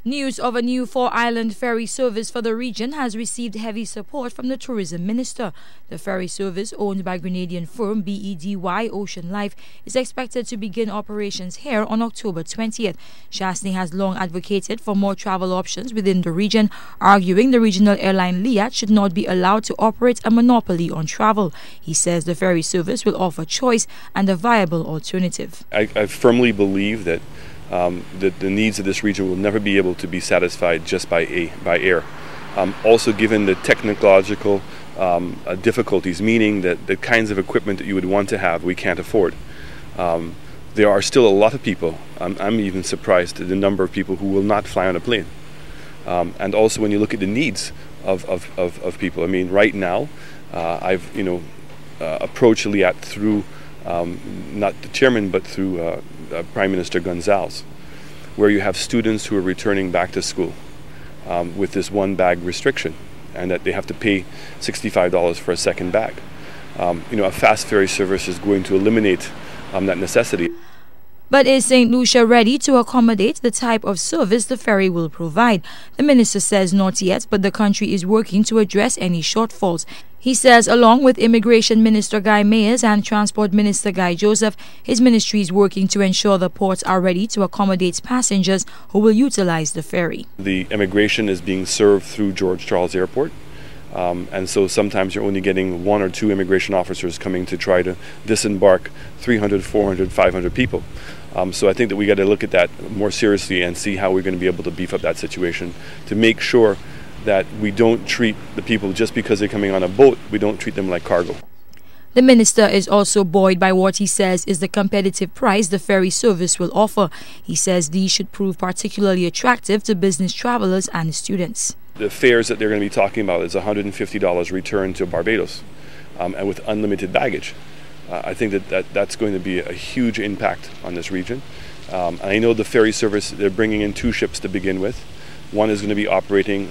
News of a new 4-island ferry service for the region has received heavy support from the tourism minister. The ferry service, owned by Grenadian firm BEDY Ocean Life, is expected to begin operations here on October 20th. Chastanet has long advocated for more travel options within the region, arguing the regional airline Liat should not be allowed to operate a monopoly on travel. He says the ferry service will offer choice and a viable alternative. I firmly believe that the needs of this region will never be able to be satisfied just by air. Also, given the technological difficulties, meaning that the kinds of equipment that you would want to have, we can't afford. There are still a lot of people. I'm even surprised at the number of people who will not fly on a plane. And also, when you look at the needs of people, I mean, right now, I've approached Liat through not the chairman, but through Prime Minister Gonzalez, where you have students who are returning back to school with this one bag restriction, and that they have to pay $65 for a second bag. A fast ferry service is going to eliminate that necessity. But is St. Lucia ready to accommodate the type of service the ferry will provide? The minister says not yet, but the country is working to address any shortfalls. He says along with Immigration Minister Guy Mayers and Transport Minister Guy Joseph, his ministry is working to ensure the ports are ready to accommodate passengers who will utilize the ferry. The immigration is being served through George Charles Airport. And so sometimes you're only getting 1 or 2 immigration officers coming to try to disembark 300, 400, 500 people. So I think that we got to look at that more seriously and see how we're going to be able to beef up that situation to make sure that we don't treat the people just because they're coming on a boat, we don't treat them like cargo. The minister is also buoyed by what he says is the competitive price the ferry service will offer. He says these should prove particularly attractive to business travelers and students. The fares that they're going to be talking about is $150 return to Barbados, and with unlimited baggage. I think that's going to be a huge impact on this region. And I know the ferry service, they're bringing in 2 ships to begin with. One is going to be operating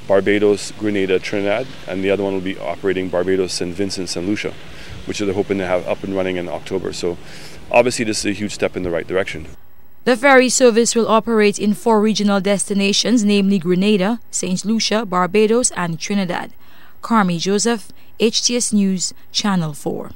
Barbados, Grenada, Trinidad, and the other one will be operating Barbados, St. Vincent, Saint Lucia, which they're hoping to have up and running in October. So obviously this is a huge step in the right direction. The ferry service will operate in 4 regional destinations, namely Grenada, St. Lucia, Barbados, and Trinidad. Carmi Joseph, HTS News, Channel 4.